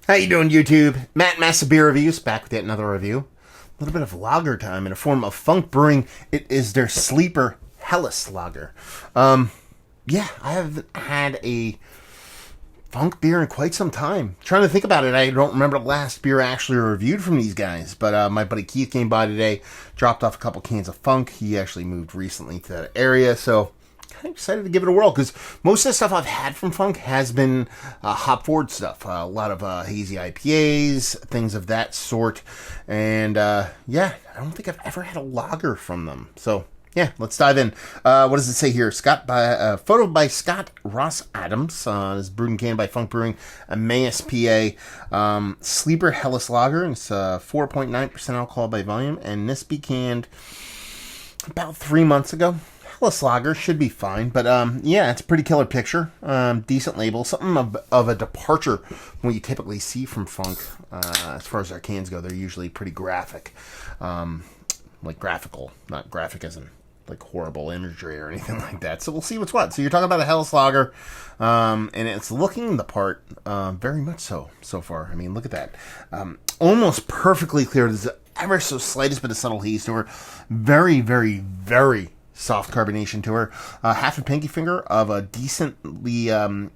How you doing, YouTube? Matt Massa Beer Reviews, back with yet another review. A little bit of lager time in a form of Funk Brewing. It is their sleeper Helles lager. Yeah, I haven't had a funk beer in quite some time. Trying to think about it, I don't remember the last beer I actually reviewed from these guys. But my buddy Keith came by today, dropped off a couple cans of funk. He actually moved recently to that area, so I'm excited to give it a whirl because most of the stuff I've had from Funk has been hop forward stuff. A lot of hazy IPAs, things of that sort. And yeah, I don't think I've ever had a lager from them. So yeah, let's dive in. What does it say here? Photo by Scott Ross Adams. Is brewed and canned by Funk Brewing, Emmaus, PA. Sleeper Helles Lager. It's 4.9% alcohol by volume. And this be canned about 3 months ago. Helles lager should be fine, but yeah, it's a pretty killer picture. Decent label, something of a departure from what you typically see from Funk. As far as their cans go, they're usually pretty graphic, like graphical, not graphic as in like horrible imagery or anything like that. So we'll see what's what. So you're talking about a Helles lager, and it's looking the part, very much so far. I mean, look at that, almost perfectly clear. There's ever so slightest bit of subtle haze to her. Very, very, very soft carbonation to her. Half a pinky finger of a decently kind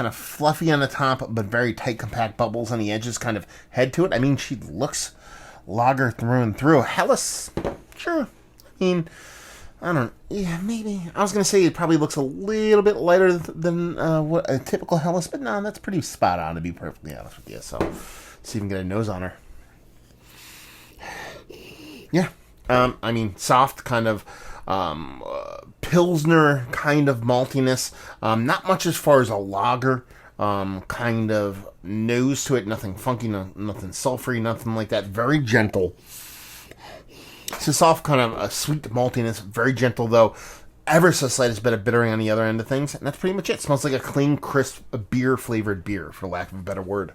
of fluffy on the top, but very tight, compact bubbles on the edges kind of head to it. I mean, she looks lager through and through. Helles, sure. I mean, I don't know. Yeah, maybe. I was going to say it probably looks a little bit lighter than what a typical Helles, but no, that's pretty spot on, to be perfectly honest with you. So, let's see if we can get a nose on her. Yeah. I mean, soft, kind of Pilsner kind of maltiness. Not much as far as a lager. Kind of nose to it. Nothing funky, nothing sulfury, nothing like that. Very gentle. It's a soft kind of a sweet maltiness. Very gentle though. Ever so slightest bit of bittering on the other end of things. And that's pretty much it. Smells like a clean, crisp, beer flavored beer, for lack of a better word.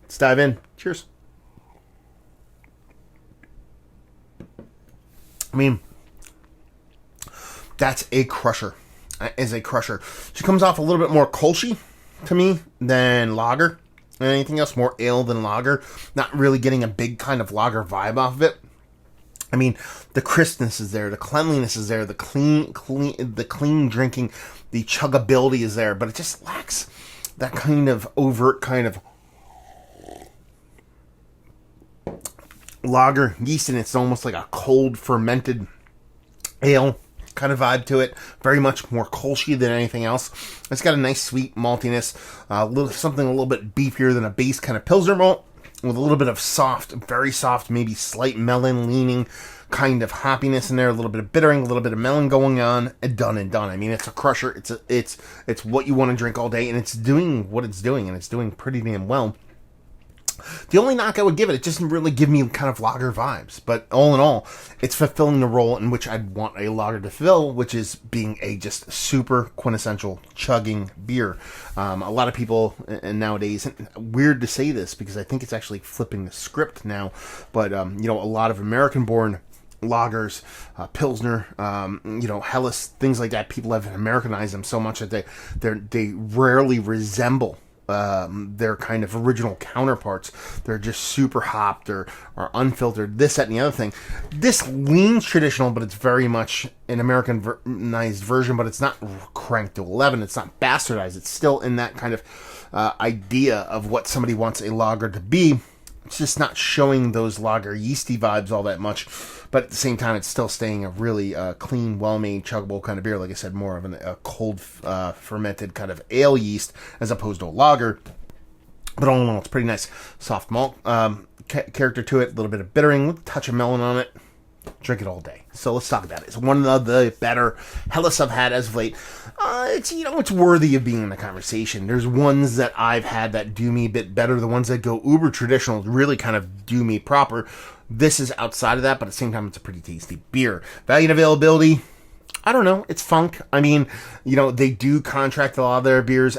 Let's dive in. Cheers. I mean, that's a crusher. Is a crusher. She comes off a little bit more Kolschy to me than lager. And anything else, more ale than lager. Not really getting a big kind of lager vibe off of it. I mean, the crispness is there, the cleanliness is there, the clean drinking, the chuggability is there, but it just lacks that kind of overt kind of lager yeast in it. It's almost like a cold fermented ale kind of vibe to it. Very much more Kolschy than anything else. It's got a nice sweet maltiness, something a little bit beefier than a base kind of Pilsner malt, with a little bit of soft, very soft, maybe slight melon leaning kind of hoppiness in there, a little bit of bittering, a little bit of melon going on, and done. I mean, it's a crusher. It's what you want to drink all day, and it's doing what it's doing, and it's doing pretty damn well. The only knock I would give it, it doesn't really give me kind of lager vibes. But all in all, it's fulfilling the role in which I'd want a lager to fill, which is being a just super quintessential chugging beer. A lot of people nowadays, weird to say this because I think it's actually flipping the script now, but a lot of American-born lagers, Pilsner, Helles, things like that, people have Americanized them so much that they rarely resemble their kind of original counterparts. They're just super hopped or unfiltered, this, that, and the other thing. This leans traditional, but it's very much an Americanized version, but it's not cranked to 11. It's not bastardized. It's still in that kind of idea of what somebody wants a lager to be. It's just not showing those lager yeasty vibes all that much, but at the same time, it's still staying a really clean, well-made, chuggable kind of beer. Like I said, more of a cold, fermented kind of ale yeast as opposed to a lager. But all in all, it's pretty nice. Soft malt character to it, a little bit of bittering, with a touch of melon on it. Drink it all day. So let's talk about it. It's one of the better Helles I've had as of late. It's worthy of being in the conversation. There's ones that I've had that do me a bit better. The ones that go uber traditional really kind of do me proper. This is outside of that, but at the same time, it's a pretty tasty beer. Value and availability, I don't know. It's Funk. I mean, they do contract a lot of their beers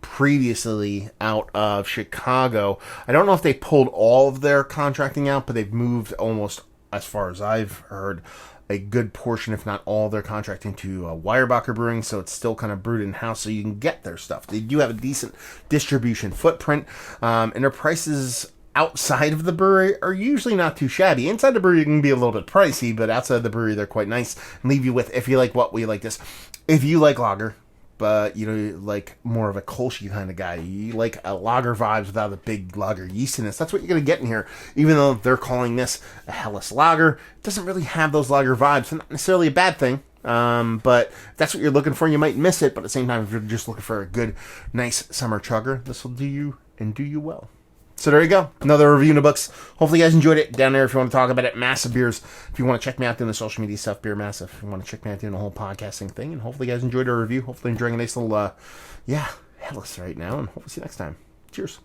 previously out of Chicago. I don't know if they pulled all of their contracting out, but they've moved almost, as far as I've heard, a good portion, if not all, their contracting to Weyerbacher Brewing, so it's still kind of brewed in-house, so you can get their stuff. They do have a decent distribution footprint, and their prices outside of the brewery are usually not too shabby. Inside the brewery, it can be a little bit pricey, but outside the brewery, they're quite nice. And leave you with, if you like what we like this, if you like lager, but you like more of a Kolsch kind of guy, you like a lager vibes without the big lager yeastiness, that's what you're going to get in here. Even though they're calling this a Helles lager, it doesn't really have those lager vibes. So not necessarily a bad thing, but if that's what you're looking for, you might miss it. But at the same time, if you're just looking for a good, nice summer chugger, this will do you and do you well. So there you go. Another review in the books. Hopefully you guys enjoyed it. Down there if you want to talk about it. Massive Beers. If you want to check me out doing the social media stuff, Beer Massive. If you want to check me out doing the whole podcasting thing. And hopefully you guys enjoyed our review. Hopefully enjoying a nice little, Helles right now. And hopefully see you next time. Cheers.